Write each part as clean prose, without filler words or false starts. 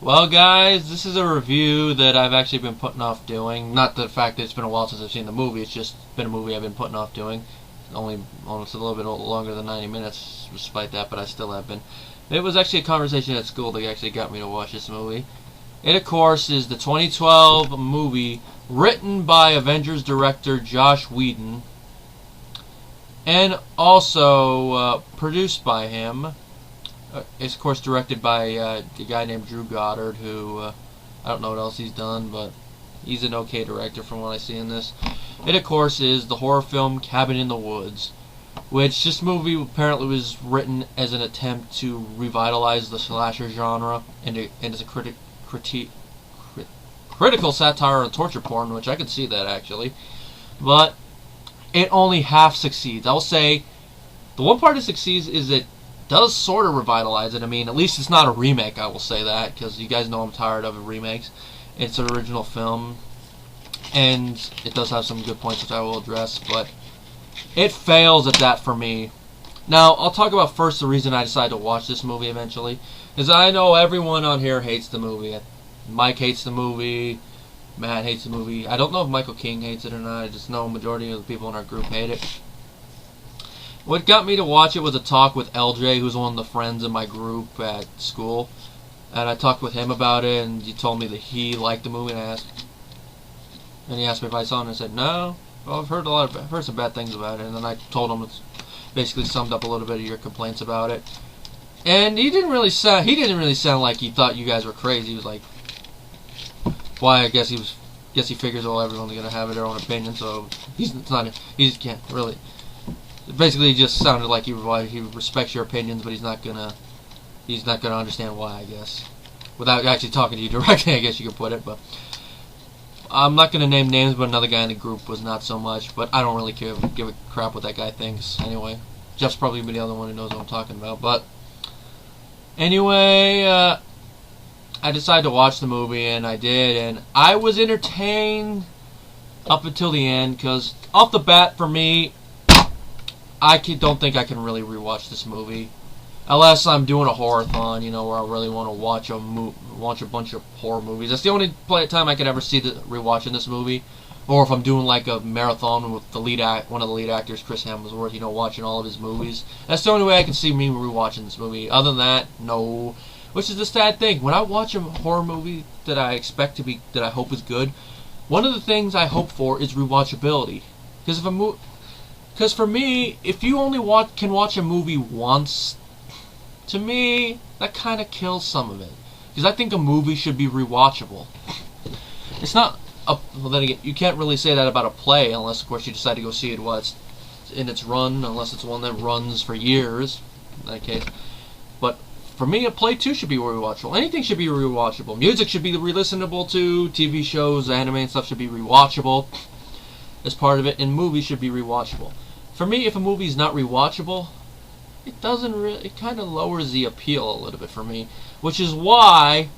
Well, guys, this is a review that I've actually been putting off doing. Not the fact that it's been a while since I've seen the movie, it's just been a movie I've been putting off doing. Only almost a little bit longer than 90 minutes, despite that, but I still have been. It was actually a conversation at school that actually got me to watch this movie. It, of course, is the 2012 movie written by Avengers director Joss Whedon, and also produced by him. It's, of course, directed by a guy named Drew Goddard, who I don't know what else he's done, but he's an okay director from what I see in this. It, of course, is the horror film Cabin in the Woods, which this movie apparently was written as an attempt to revitalize the slasher genre, and as a critical satire on torture porn, which I could see that, actually. But it only half succeeds. I will say the one part it succeeds is it does sort of revitalize it. I mean, at least it's not a remake, I will say that, because you guys know I'm tired of remakes. It's an original film, and it does have some good points which I will address, but it fails at that for me. Now, I'll talk about first the reason I decided to watch this movie eventually, is I know everyone on here hates the movie. Mike hates the movie, Matt hates the movie. I don't know if Michael King hates it or not, I just know a majority of the people in our group hate it. What got me to watch it was a talk with LJ, who's one of the friends in my group at school. And I talked with him about it, and he told me that he liked the movie, and he asked me if I saw it, and I said, no. Well, I've heard some bad things about it, and then I told him it's basically summed up a little bit of your complaints about it. And he didn't really sound like he thought you guys were crazy. He was like, why, I guess he figures, well, everyone's going to have their own opinion, so he just can't really. Basically, he just sounded like he respects your opinions, but he's not gonna understand why, I guess. Without actually talking to you directly, I guess you could put it. But I'm not gonna name names, but another guy in the group was not so much. But I don't really give a crap what that guy thinks anyway. Jeff's probably the other one who knows what I'm talking about. But anyway, I decided to watch the movie, and I did, and I was entertained up until the end, because off the bat for me, I don't think I can really rewatch this movie, unless I'm doing a horror-thon, where I really want to watch a bunch of horror movies. That's the only time I could ever see rewatching this movie, or if I'm doing like a marathon with one of the lead actors, Chris Hemsworth, watching all of his movies. That's the only way I can see me rewatching this movie. Other than that, no. Which is the sad thing. When I watch a horror movie that I hope is good, one of the things I hope for is rewatchability. Because for me, if you only can watch a movie once, to me, that kind of kills some of it. Because I think a movie should be rewatchable. It's not, well then again, you can't really say that about a play, unless of course you decide to go see it while it's in its run, unless it's one that runs for years, in that case. But for me, a play too should be rewatchable. Anything should be rewatchable. Music should be re-listenable to, TV shows, anime and stuff should be rewatchable as part of it, and movies should be rewatchable. For me, if a movie is not rewatchable, it kind of lowers the appeal a little bit for me, which is why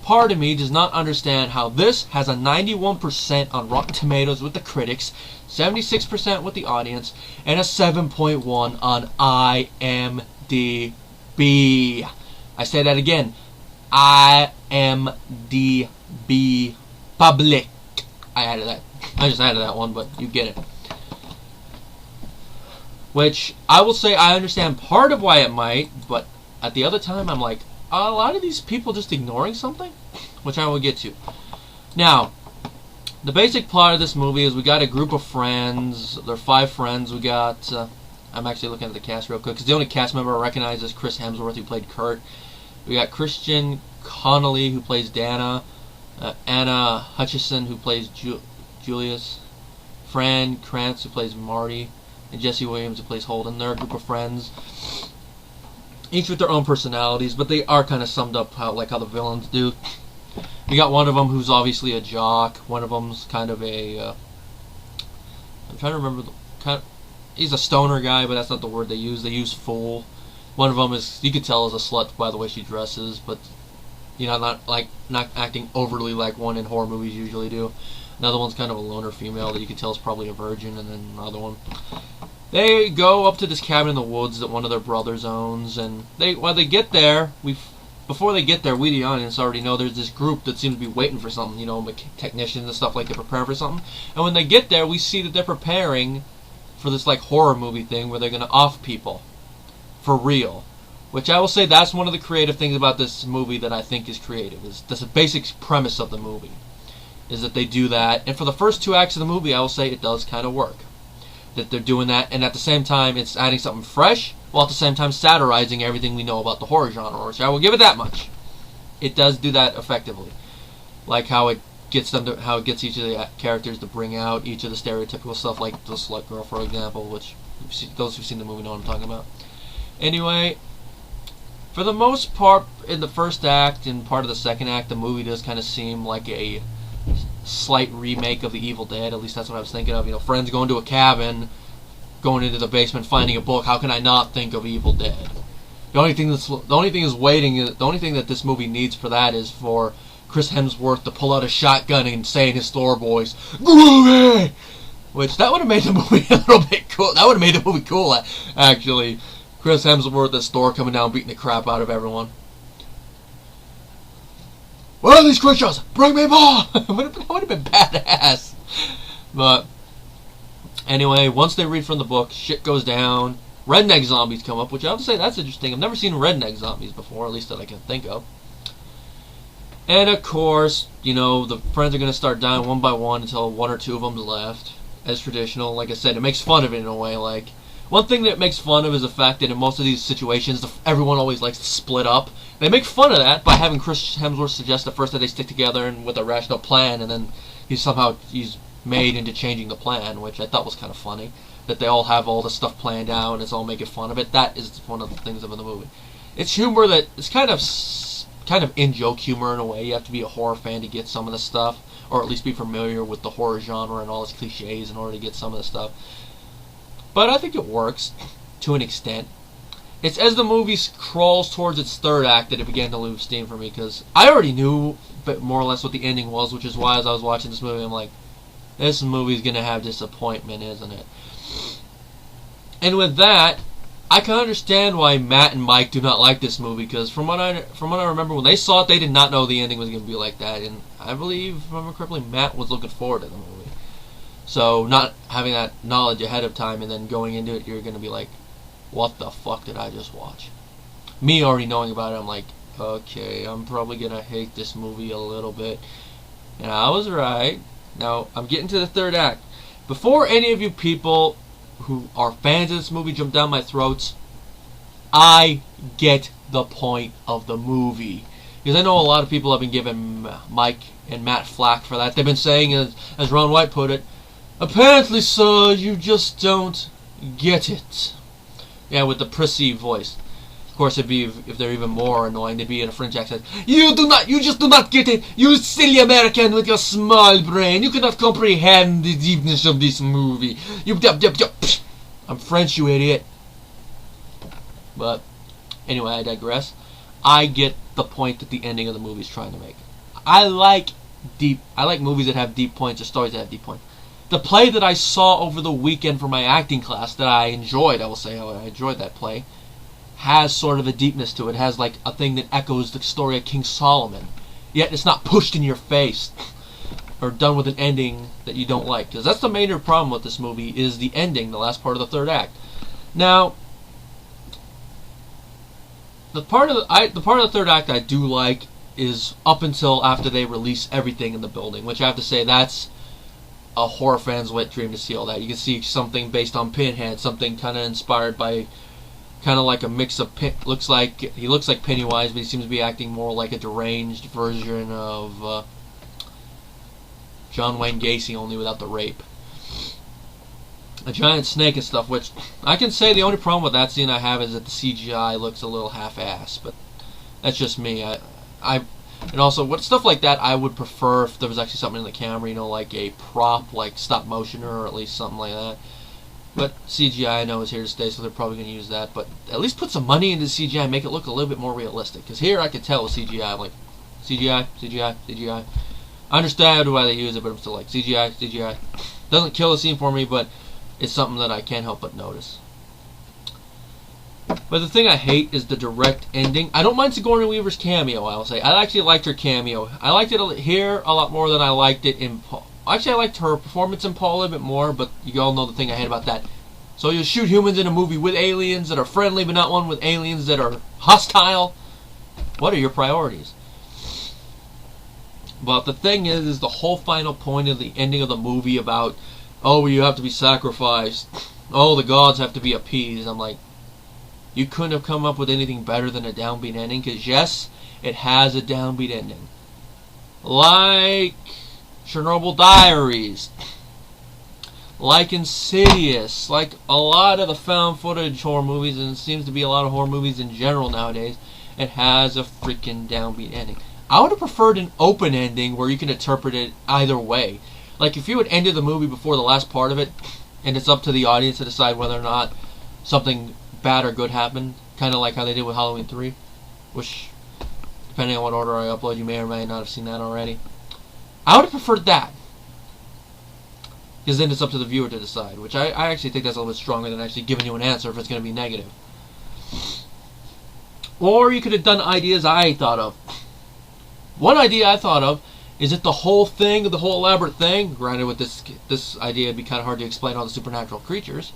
part of me does not understand how this has a 91% on Rotten Tomatoes with the critics, 76% with the audience, and a 7.1 on IMDb. I say that again, IMDb public. I just added that one, but you get it. Which, I will say, I understand part of why it might, but at the other time, I'm like, are a lot of these people just ignoring something? Which I will get to. Now, the basic plot of this movie is we got a group of friends. There are 5 friends. We got, I'm actually looking at the cast real quick, because the only cast member I recognize is Chris Hemsworth, who played Kurt. We got Kristen Connolly, who plays Dana. Anna Hutchison, who plays Julius. Fran Kranz, who plays Marty. And Jesse Williams, who plays Holden. They're a group of friends, each with their own personalities, but they are kind of summed up how the villains do. You got one of them who's obviously a jock. One of them's kind of a, I'm trying to remember, he's a stoner guy, but that's not the word they use. They use fool. One of them is, you could tell is a slut by the way she dresses, but not acting overly like one in horror movies usually do. Another one's kind of a loner female that you can tell is probably a virgin, and then another one. They go up to this cabin in the woods that one of their brothers owns, and while they get there, before they get there, we the audience already know there's this group that seems to be waiting for something, you know, technicians and stuff like they're preparing for something. And when they get there, we see that they're preparing for this like horror movie thing where they're going to off people for real. Which I will say that's one of the creative things about this movie that I think is creative. That's the basic premise of the movie, is that they do that. And for the first 2 acts of the movie, I will say it does kind of work. That they're doing that, and at the same time, it's adding something fresh, while at the same time satirizing everything we know about the horror genre. Which I will give it that much. It does do that effectively, like how it gets each of the characters to bring out each of the stereotypical stuff, like the slut girl, for example. Which those who've seen the movie know what I'm talking about. Anyway. For the most part, in the first act and part of the second act, the movie does kind of seem like a slight remake of The Evil Dead. At least that's what I was thinking of. You know, friends going to a cabin, going into the basement, finding a book. How can I not think of Evil Dead? The only thing that this movie needs for that is for Chris Hemsworth to pull out a shotgun and say in his Thor voice, "Groovy!" Which that would have made the movie a little bit cool. That would have made the movie cool, actually. Chris Hemsworth as Thor coming down beating the crap out of everyone. What are these creatures? Bring me more! That would have been badass. But anyway, once they read from the book, shit goes down. Redneck zombies come up, which I have to say that's interesting. I've never seen redneck zombies before, at least that I can think of. And of course, you know, the friends are going to start dying one by one until 1 or 2 of them's left. As traditional, like I said, it makes fun of it in a way, like... One thing that it makes fun of is the fact that in most of these situations, everyone always likes to split up. They make fun of that by having Chris Hemsworth suggest at first that they stick together and with a rational plan, and then he's made into changing the plan, which I thought was kind of funny. That they all have all the stuff planned out and it's all making fun of it. That is one of the things about the movie. It's humor that it's kind of in-joke humor in a way. You have to be a horror fan to get some of the stuff, or at least be familiar with the horror genre and all its cliches in order to get some of the stuff. But I think it works, to an extent. It's as the movie crawls towards its third act that it began to lose steam for me, because I already knew more or less what the ending was, which is why as I was watching this movie, I'm like, this movie's going to have disappointment, isn't it? And with that, I can understand why Matt and Mike do not like this movie, because from what I remember, when they saw it, they did not know the ending was going to be like that, and I believe, if I remember correctly, Matt was looking forward to the movie. So, not having that knowledge ahead of time and then going into it, you're going to be like, what the fuck did I just watch? Me already knowing about it, I'm like, okay, I'm probably going to hate this movie a little bit. And I was right. Now, I'm getting to the third act. Before any of you people who are fans of this movie jump down my throats, I get the point of the movie. Because I know a lot of people have been giving Mike and Matt flack for that. They've been saying, as Ron White put it, apparently, sir, you just don't get it. Yeah, with the prissy voice. Of course, it'd be, if they're even more annoying, they'd be in a French accent. You just do not get it, you silly American with your small brain. You cannot comprehend the deepness of this movie. I'm French, you idiot. But, anyway, I digress. I get the point that the ending of the movie is trying to make. I like movies that have deep points, or stories that have deep points. The play that I saw over the weekend for my acting class that I enjoyed, I will say how I enjoyed that play, has sort of a deepness to it. It has like a thing that echoes the story of King Solomon. Yet it's not pushed in your face or done with an ending that you don't like. Because that's the major problem with this movie, is the ending, the last part of the third act. Now, the part of the third act I do like is up until after they release everything in the building, which I have to say that's a horror fan's wet dream to see all that. You can see something based on Pinhead, something kind of inspired by, kind of like a mix of he looks like Pennywise, but he seems to be acting more like a deranged version of John Wayne Gacy, only without the rape. A giant snake and stuff, which I can say the only problem with that scene I have is that the CGI looks a little half-assed, but that's just me. And also, what stuff like that, I would prefer if there was actually something in the camera, you know, like a prop, like stop motion, or at least something like that. But CGI, I know, is here to stay, so they're probably going to use that. But at least put some money into CGI and make it look a little bit more realistic. Because here I can tell with CGI, I'm like, CGI. I understand why they use it, but I'm still like, CGI. Doesn't kill the scene for me, but it's something that I can't help but notice. But the thing I hate is the direct ending. I don't mind Sigourney Weaver's cameo, I'll say. I actually liked her cameo. I liked it here a lot more than I liked it in Paul. Actually, I liked her performance in Paul a little bit more, but you all know the thing I hate about that. So you shoot humans in a movie with aliens that are friendly, but not one with aliens that are hostile. What are your priorities? But the thing is the whole final point of the ending of the movie about, oh, you have to be sacrificed. Oh, the gods have to be appeased. I'm like, you couldn't have come up with anything better than a downbeat ending, because yes, it has a downbeat ending. Like Chernobyl Diaries, like Insidious, like a lot of the found footage horror movies, and it seems to be a lot of horror movies in general nowadays, it has a freaking downbeat ending. I would have preferred an open ending where you can interpret it either way. Like if you had ended the movie before the last part of it, and it's up to the audience to decide whether or not something bad or good happened, kind of like how they did with Halloween 3, which, depending on what order I upload, you may or may not have seen that already. I would have preferred that, because then it's up to the viewer to decide, which I actually think that's a little bit stronger than actually giving you an answer if it's going to be negative. Or you could have done ideas I thought of. One idea I thought of is that the whole thing, the whole elaborate thing, granted with this idea it'd be kind of hard to explain all the supernatural creatures,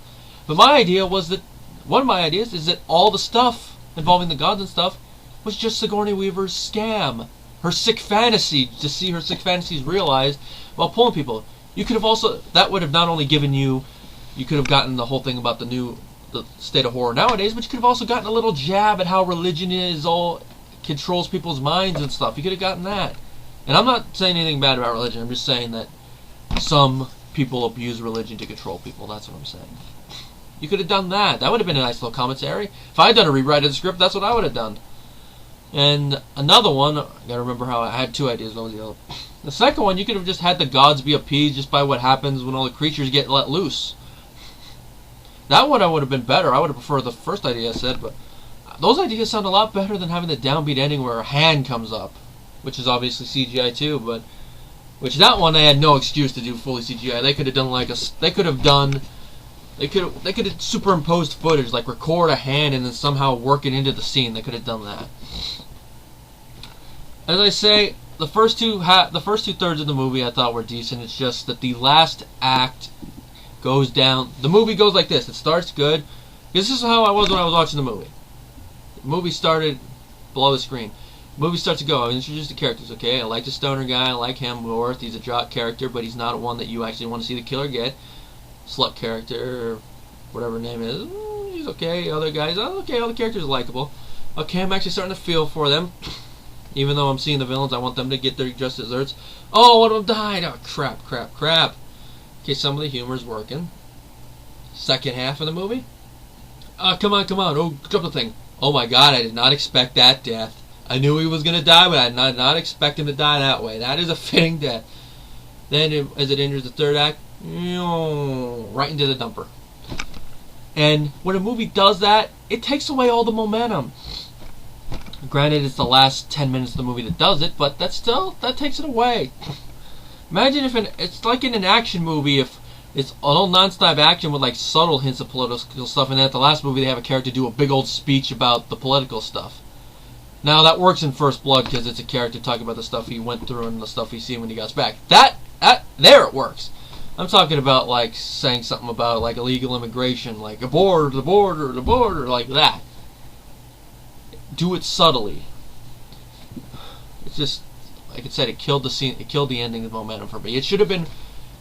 but my idea was that, one of my ideas is that all the stuff involving the gods and stuff was just Sigourney Weaver's scam. Her sick fantasy, to see her sick fantasies realized while pulling people. You could have also, that would have not only given you could have gotten the whole thing about the state of horror nowadays, but you could have also gotten a little jab at how religion controls people's minds and stuff. You could have gotten that. And I'm not saying anything bad about religion, I'm just saying that some people abuse religion to control people, that's what I'm saying. You could have done that. That would have been a nice little commentary. If I had done a rewrite of the script, that's what I would have done. And another one, I gotta remember how I had two ideas. What was the other? The second one, you could have just had the gods be appeased just by what happens when all the creatures get let loose. That one I would have been better. I would have preferred the first idea I said, but those ideas sound a lot better than having the downbeat ending where a hand comes up, which is obviously CGI too, but that one they had no excuse to do fully CGI. They could have done They could have superimposed footage, like record a hand and then somehow work it into the scene. They could have done that. As I say, the first two thirds of the movie I thought were decent. It's just that the last act goes down. The movie goes like this. It starts good. This is how I was when I was watching the movie. The movie started below the screen. The movie starts to go. I introduced the characters. Okay, I like the stoner guy. I like Hemsworth. He's a jock character, but he's not one that you actually want to see the killer get. Slut character, or whatever her name is, he's okay. Other guys, okay, all the characters are likable. Okay, I'm actually starting to feel for them. Even though I'm seeing the villains, I want them to get their just desserts. Oh, one of them died! Oh, crap. Okay, some of the humor's working. Second half of the movie. Come on. Oh, drop the thing. Oh my god, I did not expect that death. I knew he was going to die, but I did not expect him to die that way. That is a fitting death. Then, as it enters the third act, right into the dumper. And when a movie does that, it takes away all the momentum. Granted, it's the last 10 minutes of the movie that does it, but that takes it away. Imagine if it's like in an action movie, if it's all non-stop action with like subtle hints of political stuff, and then at the last movie they have a character do a big old speech about the political stuff. Now that works in First Blood because it's a character talking about the stuff he went through and the stuff he's seen when he got back. There it works. I'm talking about like saying something about like illegal immigration, like the border, like that. Do it subtly. It's just, like I said, it killed the scene. It killed the ending of momentum for me. It should have been.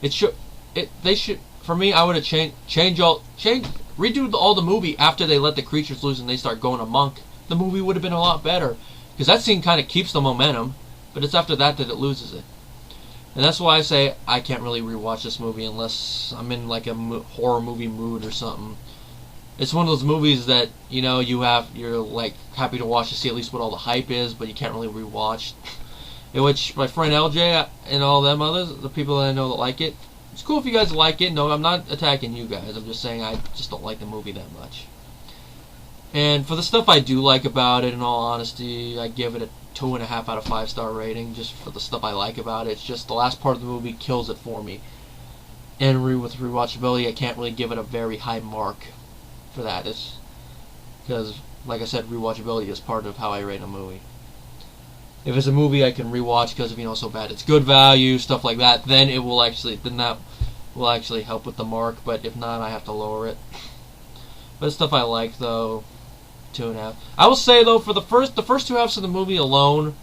They should. For me, I would have redo all the movie after they let the creatures loose and they start going amok. The movie would have been a lot better because that scene kind of keeps the momentum, but it's after that it loses it. And that's why I say I can't really rewatch this movie unless I'm in like a horror movie mood or something. It's one of those movies that, you know, you're like happy to watch to see at least what all the hype is, but you can't really rewatch. In which my friend LJ and all them others, the people that I know that like it, it's cool if you guys like it. No, I'm not attacking you guys. I'm just saying I just don't like the movie that much. And for the stuff I do like about it, in all honesty, I give it a 2.5 out of 5 star rating just for the stuff I like about it. It's just the last part of the movie kills it for me. And with rewatchability, I can't really give it a very high mark for that. because, like I said, rewatchability is part of how I rate a movie. If it's a movie I can rewatch because of so bad it's good value, stuff like that, then that will actually help with the mark. But if not, I have to lower it. But stuff I like though, 2.5. I will say though, for the first two halves of the movie alone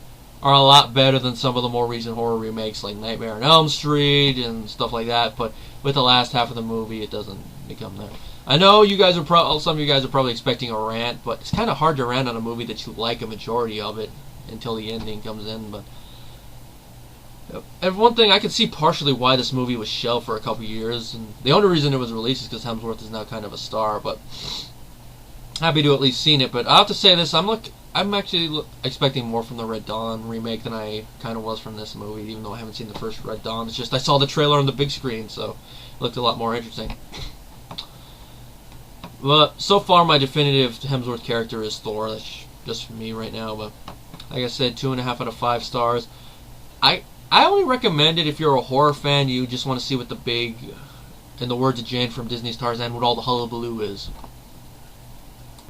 are a lot better than some of the more recent horror remakes like Nightmare on Elm Street and stuff like that. But with the last half of the movie, it doesn't become there. I know you guys are some of you guys are probably expecting a rant, but it's kind of hard to rant on a movie that you like a majority of it until the ending comes in. But and one thing, I can see partially why this movie was shelved for a couple years, and the only reason it was released is because Hemsworth is now kind of a star. But happy to at least seen it. But I have to say this: I'm actually expecting more from the Red Dawn remake than I kind of was from this movie, even though I haven't seen the first Red Dawn. It's just I saw the trailer on the big screen, so it looked a lot more interesting. But so far, my definitive Hemsworth character is Thor. That's just me right now. But like I said, 2.5 out of 5 stars. I only recommend it if you're a horror fan. You just want to see what the big, in the words of Jane from Disney's Tarzan, what all the hullabaloo is.